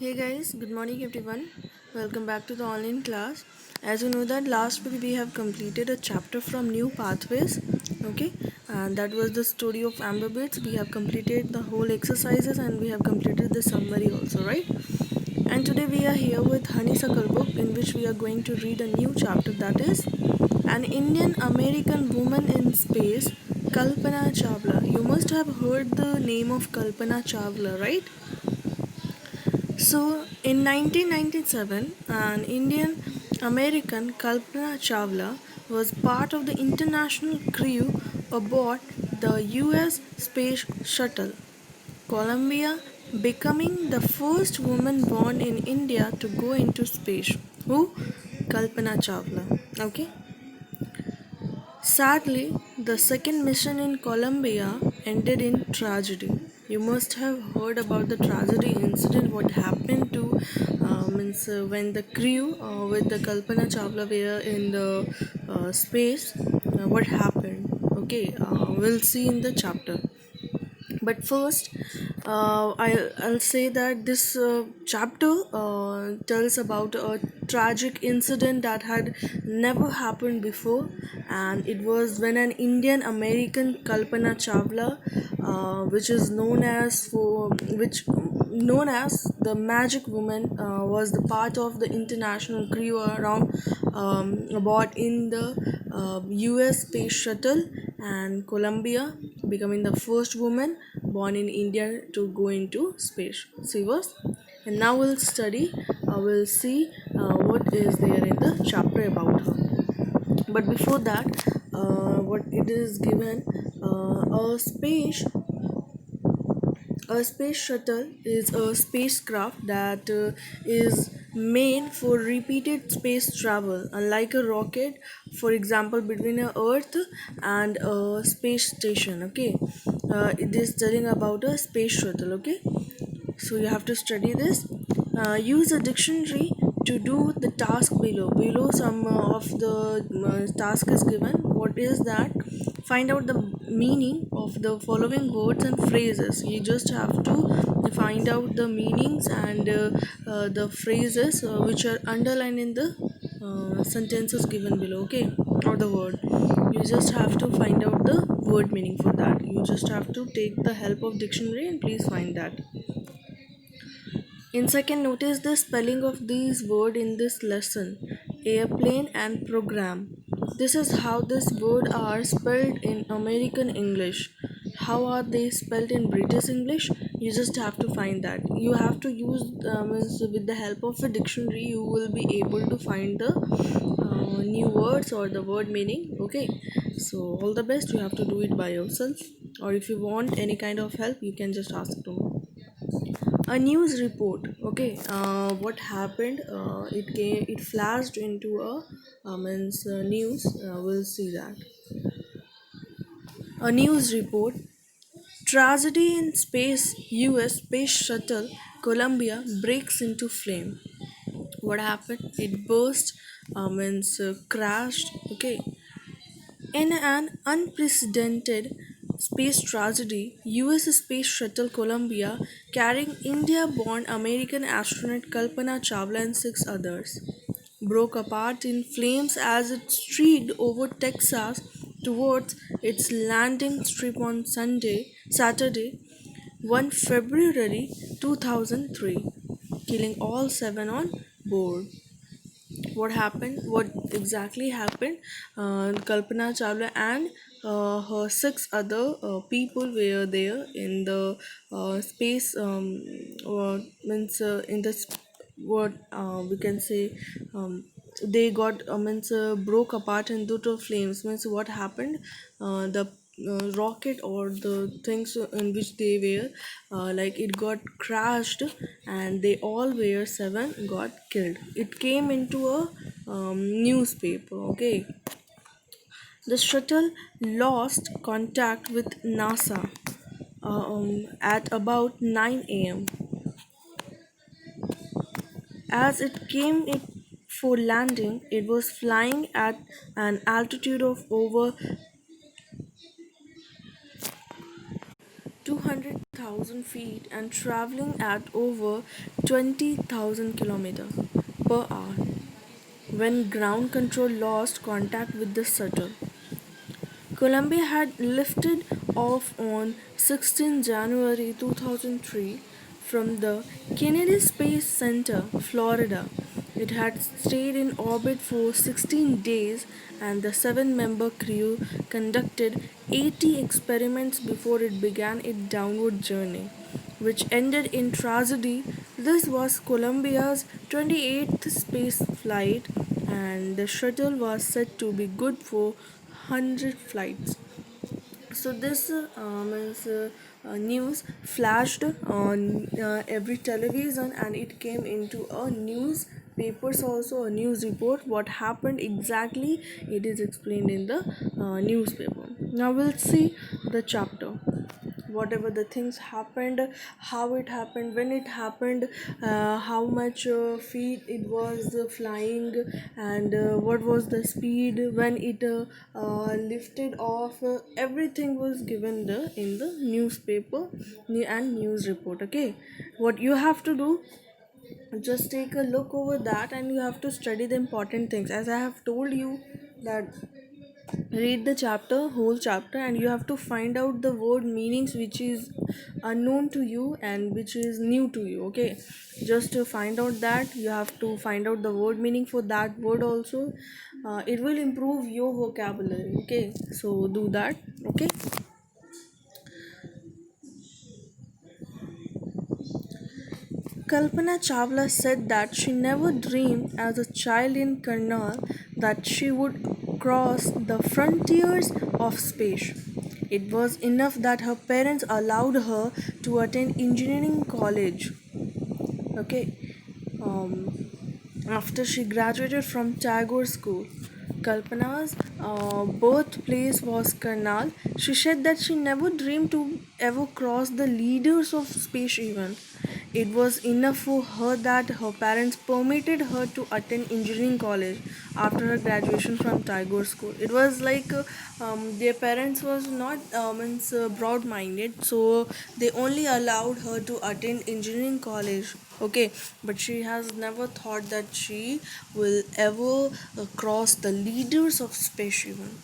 Hey guys, good morning everyone. Welcome back to the online class. As you know that last week we have completed a chapter from New Pathways. Okay, and that was the story of Amber Bits. We have completed the whole exercises and we have completed the summary also, right? And today we are here with Honeysuckle book in which we are going to read a new chapter, that is An Indian American Woman in Space, Kalpana Chawla. You must have heard the name of Kalpana Chawla, right? So, in 1997, an Indian American Kalpana Chawla was part of the international crew aboard the US Space Shuttle Columbia, becoming the first woman born in India to go into space. Who? Kalpana Chawla. Okay. Sadly, the second mission in Colombia ended in tragedy. You must have heard about the tragedy incident. What happened to means when the crew with the Kalpana Chawla were in the space. What happened? Okay, we'll see in the chapter. But first, I'll say that this chapter tells about a tragic incident that had never happened before, and it was when an Indian American Kalpana Chawla, which is known as the Magic Woman, was the part of the international crew around aboard in the U.S. space shuttle and Columbia, becoming the first woman born in India to go into space. She was, and now we'll see what is there in the chapter about her. But before that, what it is given, a space shuttle is a spacecraft that is made for repeated space travel, unlike a rocket, for example, between a Earth and a space station. Okay, it is telling about a space shuttle. Okay, so you have to study this. Use a dictionary to do the task below. Below some of the task is given. What is that? Find out the meaning of the following words and phrases. You just have to find out the meanings and the phrases which are underlined in the sentences given below. Okay, or the word. You just have to find out the word meaning for that. You just have to take the help of dictionary and please find that. In second, notice the spelling of these words in this lesson: airplane and program. This is how these words are spelled in American English. How are they spelled in British English? You just have to find that. You have to use with the help of a dictionary. You will be able to find the new words or the word meaning. Okay, so all the best. You have to do it by yourself, or if you want any kind of help, you can just ask to me. A news report. Okay, what happened? It flashed into news. We'll see that a news report. Tragedy in space. U.S. space shuttle Columbia breaks into flame. What happened? It burst. Crashed. Okay, in an unprecedented space tragedy, US Space Shuttle Columbia, carrying India born American astronaut Kalpana Chawla and six others, broke apart in flames as it streaked over Texas towards its landing strip on Saturday, 1 February 2003, killing all seven on board. What exactly happened? Kalpana Chawla and her six other people were there in the space means in the what we can say, they got broke apart into two flames. Means what happened? The rocket or the things in which they were, like it got crashed, and they all were seven got killed. It came into a newspaper. Okay, the shuttle lost contact with NASA at about 9 a.m. As it came it for landing, it was flying at an altitude of over 200,000 30,000 feet and traveling at over 20,000 kilometers per hour when ground control lost contact with the shuttle. Columbia had lifted off on 16 January 2003 from the Kennedy Space Center, Florida. It had stayed in orbit for 16 days, and the seven member crew conducted 80 experiments before it began its downward journey, which ended in tragedy. This was Columbia's 28th space flight, and the shuttle was said to be good for 100 flights. So this news flashed on every television, and it came into a newspapers also, a news report. What happened exactly, it is explained in the newspaper. Now we'll see the chapter, whatever the things happened, how it happened, when it happened, how much feet it was flying, and what was the speed when it lifted off. Everything was given in the newspaper and news report. Okay, what you have to do, just take a look over that, and you have to study the important things, as I have told you that read the chapter, whole chapter, and you have to find out the word meanings which is unknown to you and which is new to you. Okay, just to find out that, you have to find out the word meaning for that word also. It will improve your vocabulary. Okay, so do that. Okay. Kalpana Chawla said that she never dreamed as a child in Karnal that she would cross the frontiers of space. It was enough that her parents allowed her to attend engineering college. Okay, um, after she graduated from Tagore School. Kalpana's birthplace was Karnal. She said that she never dreamed to ever cross the leaders of space even. It was enough for her that her parents permitted her to attend engineering college after her graduation from Tagore School. It was like their parents was not broad-minded, so they only allowed her to attend engineering college. Okay, but she has never thought that she will ever cross the leaders of space even.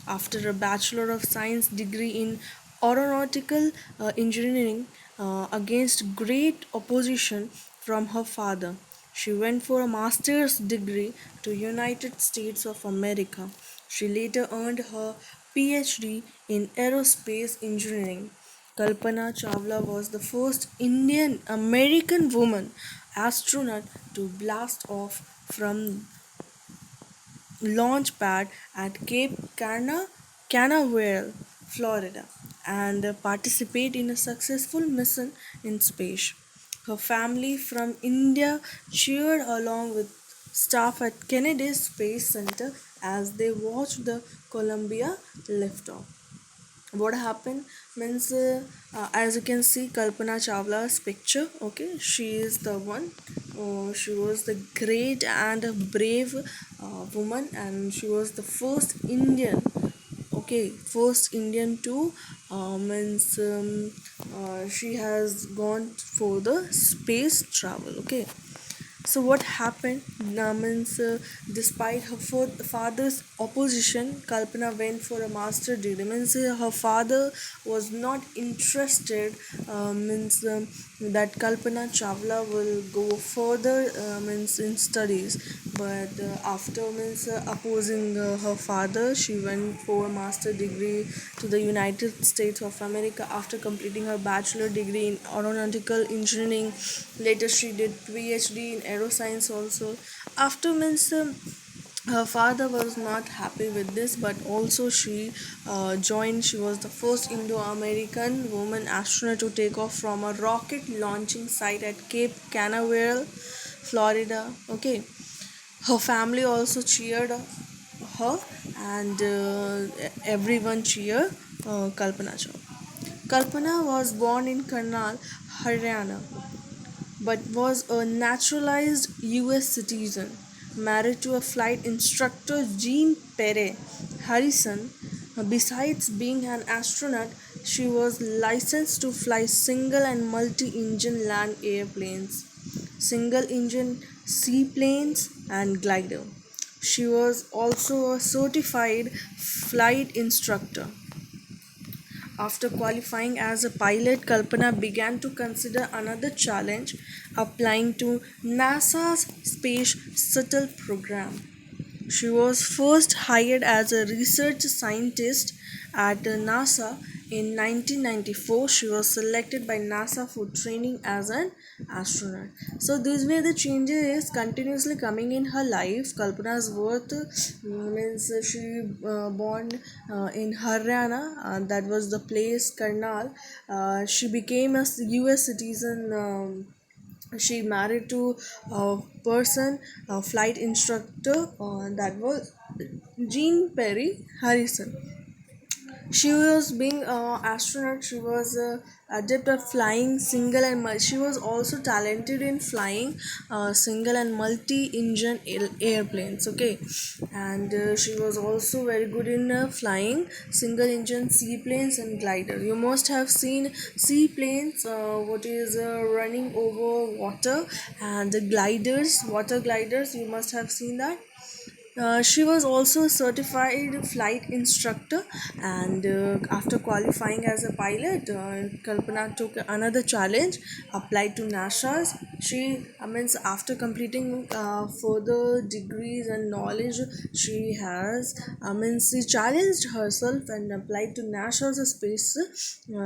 After a Bachelor of Science degree in aeronautical engineering against great opposition from her father, she went for a master's degree to United States of America. She later earned her PhD in aerospace engineering. Kalpana Chawla was the first Indian American woman astronaut to blast off from launch pad at Cape Canaveral, Florida, and participate in a successful mission in space. Her family from India cheered along with staff at Kennedy Space Center as they watched the Columbia liftoff. What happened means, as you can see Kalpana Chawla's picture. Okay, she is the one. She was the great and a brave woman, and she was the first Indian. Okay, first Indian to means she has gone for the space travel. Okay, so what happened? Means, despite her father's opposition, Kalpana went for a master degree. Means, her father was not interested. Means, that Kalpana Chawla will go further. Means in studies, but after means opposing her father, she went for a master degree to the United States of America after completing her bachelor degree in aeronautical engineering. Later, she did PhD in aeroscience also. After means. Her father was not happy with this, but also she joined. She was the first Indo-American woman astronaut to take off from a rocket launching site at Cape Canaveral, Florida. Okay, her family also cheered her, and everyone cheered Kalpana Chawla. Kalpana was born in Karnal, Haryana, but was a naturalized US citizen, married to a flight instructor Jean Perry Harrison. Besides being an astronaut, She was licensed to fly single and multi engine land airplanes, single engine seaplanes, and glider. She was also a certified flight instructor. After qualifying as a pilot, Kalpana began to consider another challenge, applying to NASA's Space Shuttle program. She was first hired as a research scientist at NASA in 1994. She was selected by NASA for training as an astronaut. So these were the changes continuously coming in her life. Kalpana's birth means she born in Haryana. That was the place Karnal. She became a U.S. citizen. She married to a person, a flight instructor, that was Jean Perry Harrison. She was being astronaut. She was adept at flying single and she was also talented in flying single and multi-engine airplanes. Okay, and she was also very good in flying single-engine seaplanes and glider. You must have seen seaplanes, what is running over water, and the gliders, water gliders. You must have seen that. She was also a certified flight instructor, and after qualifying as a pilot, Kalpana took another challenge, applied to NASA's. Means after completing further degrees and knowledge she has, she challenged herself and applied to NASA's space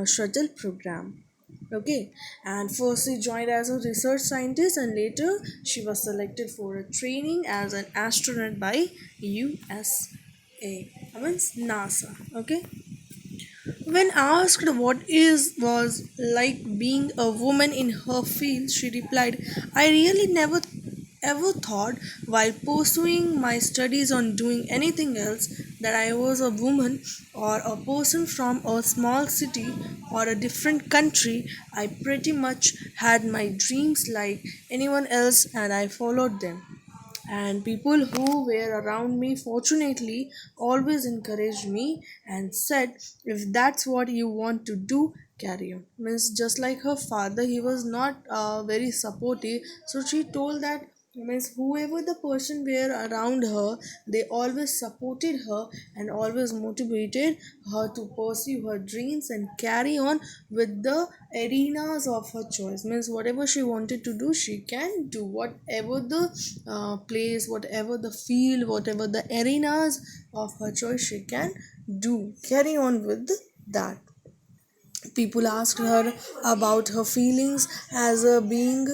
shuttle program. Okay, and first she joined as a research scientist, and later she was selected for a training as an astronaut by USA. NASA. Okay, when asked what is was like being a woman in her field, she replied, "I really never ever thought while pursuing my studies on doing anything else that I was a woman or a person from a small city or a different country. I pretty much had my dreams like anyone else and I followed them, and people who were around me fortunately always encouraged me and said, if that's what you want to do, carry on." Means just like her father, he was not very supportive, so she told that, means whoever the person were around her, they always supported her and always motivated her to pursue her dreams and carry on with the arenas of her choice. Means whatever she wanted to do, she can do whatever the place, whatever the field, whatever the arenas of her choice, she can do, carry on with that. People asked her about her feelings as a being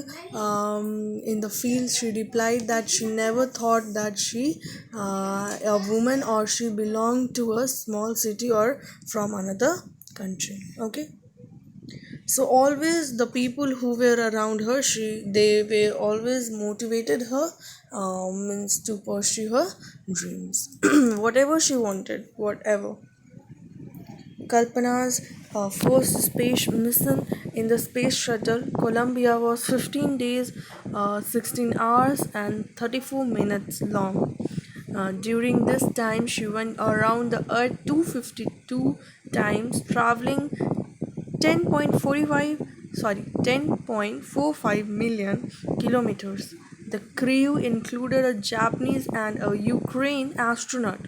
in the field. She replied that she never thought that she a woman or she belonged to a small city or from another country. Okay, so always the people who were around her, they were always motivated her, means to pursue her dreams, whatever she wanted, whatever. Kalpana's first space mission in the space shuttle Columbia was 15 days, 16 hours, and 34 minutes long. During this time, she went around the Earth 252 times, traveling 10.45 million kilometers. The crew included a Japanese and a Ukraine astronaut.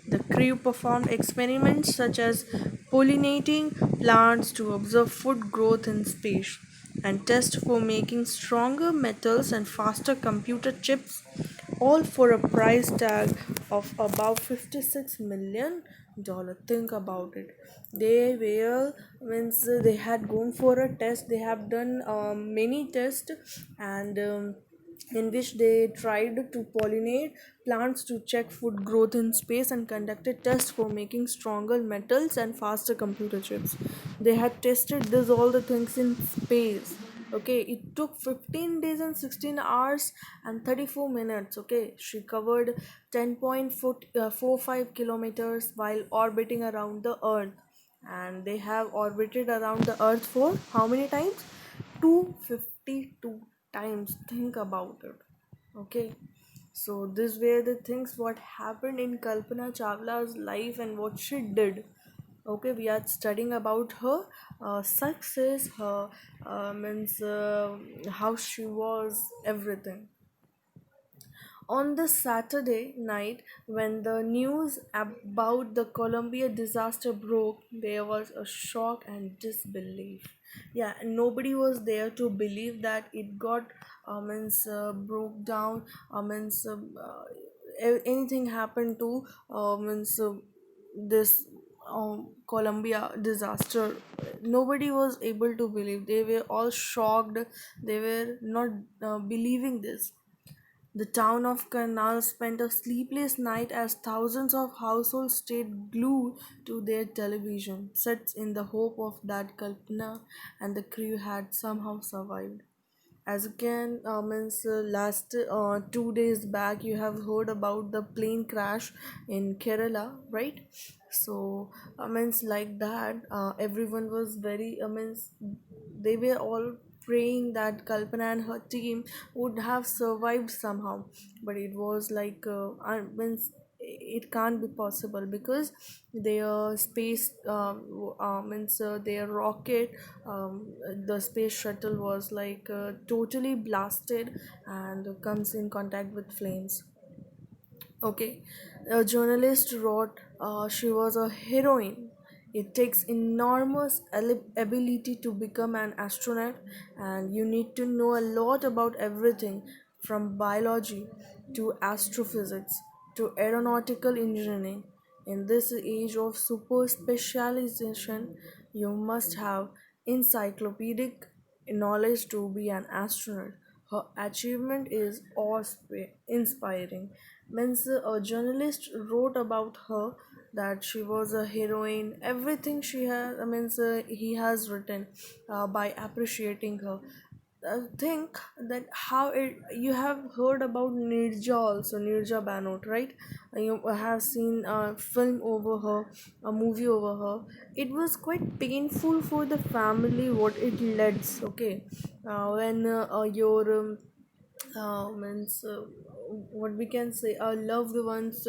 The crew performed experiments such as pollinating plants to observe food growth in space and test for making stronger metals and faster computer chips, all for a price tag of about $56 million. Think about it. They were, means they had gone for a test. They have done many tests, and in which they tried to pollinate plants to check food growth in space and conducted tests for making stronger metals and faster computer chips. They had tested this all the things in space. Okay, it took 15 days and 16 hours and 34 minutes. Okay, she covered 10.45 kilometers while orbiting around the earth, and they have orbited around the earth for how many times? 252 times. Think about it. Okay, so these were the things what happened in Kalpana Chawla's life and what she did. Okay, we are studying about her success, her means how she was, everything. On the Saturday night, when the news about the Columbia disaster broke, there was a shock and disbelief. Yeah, and nobody was there to believe that it got broke down. Anything happened to this Columbia disaster. Nobody was able to believe. They were all shocked. They were not believing this. The town of Karnal spent a sleepless night as thousands of households stayed glued to their television sets in the hope of that Kalpana and the crew had somehow survived. As again, last 2 days back, you have heard about the plane crash in Kerala, right? So, like that, everyone was very, they were all praying that Kalpana and her team would have survived somehow, but it was like, it can't be possible because their space means their rocket, the space shuttle was like totally blasted and comes in contact with flames. Okay, a journalist wrote she was a heroine. It takes enormous ability to become an astronaut, and you need to know a lot about everything from biology to astrophysics to aeronautical engineering. In this age of super specialization, you must have encyclopedic knowledge to be an astronaut. Her achievement is awe-inspiring. Means a journalist wrote about her that she was a heroine. Everything she has, he has written by appreciating her. I think that how it you have heard about Nirja also, Nirja Banot, right? You have seen a film over her, a movie over her. It was quite painful for the family what it leads. Okay, when your means what we can say, our loved ones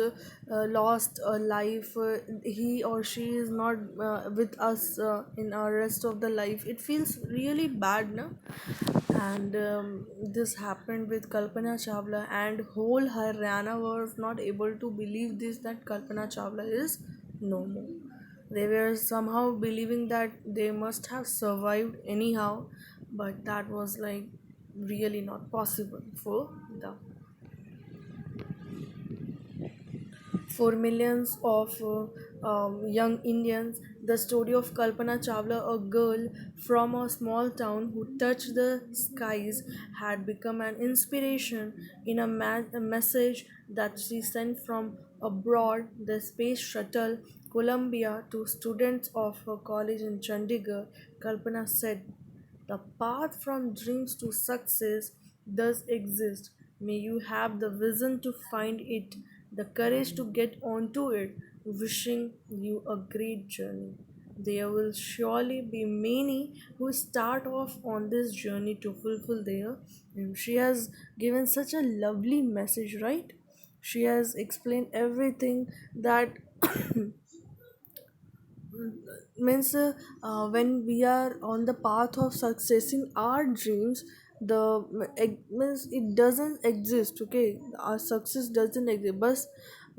lost a life, he or she is not with us in our rest of the life, it feels really bad, no? And this happened with Kalpana Chawla, and whole Haryana was not able to believe this, that Kalpana Chawla is no more. They were somehow believing that they must have survived anyhow, but that was like really not possible for the for millions of young Indians. The story of Kalpana Chawla, a girl from a small town who touched the skies, had become an inspiration in a message that she sent from abroad, the space shuttle Columbia, to students of her college in Chandigarh. Kalpana said, "The path from dreams to success does exist. May you have the vision to find it, the courage to get onto it. Wishing you a great journey. There will surely be many who start off on this journey to fulfill their dream." She has given such a lovely message, right? She has explained everything that means when we are on the path of successing our dreams, the means it doesn't exist. Okay, our success doesn't exist, but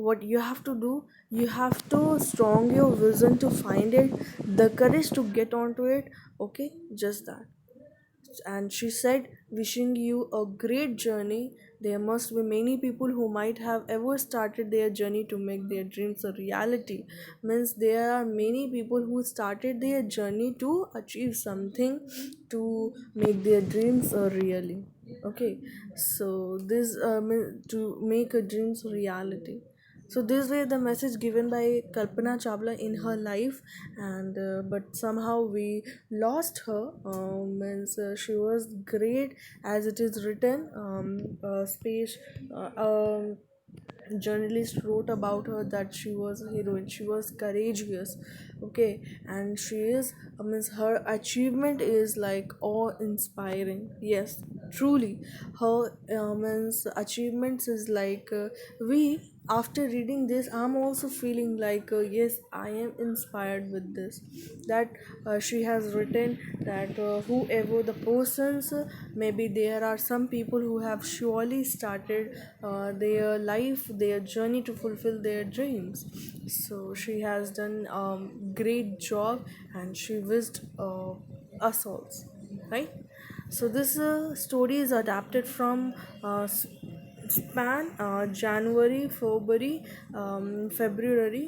what you have to do, you have to strong your vision to find it, the courage to get onto it. Okay, just that. And she said, wishing you a great journey. There must be many people who might have ever started their journey to make their dreams a reality. Means there are many people who started their journey to achieve something, to make their dreams a reality. Okay, so this to make a dreams a reality. So this way the message given by Kalpana Chawla in her life, and but somehow we lost her. Means she was great as it is written. Space. Journalist wrote about her that she was a heroine, she was courageous. Okay, and she is, means her achievement is like awe inspiring. Yes, truly, her means achievements is like we after reading this, I'm also feeling like, yes, I am inspired with this, that she has written that whoever the persons, maybe there are some people who have surely started their life, their journey to fulfill their dreams. So she has done great job, and she wished us also, right? So this story is adapted from span January, February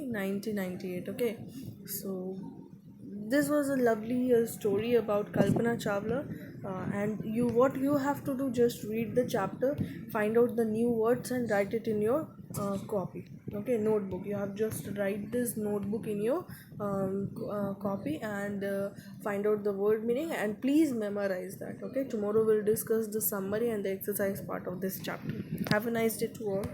1998. Okay, so this was a lovely story about Kalpana Chawla, and you, what you have to do, just read the chapter, find out the new words, and write it in your copy. Okay, notebook. You have just write this notebook in your copy, and find out the word meaning, and please memorize that. Okay, tomorrow we'll discuss the summary and the exercise part of this chapter. Have a nice day to all.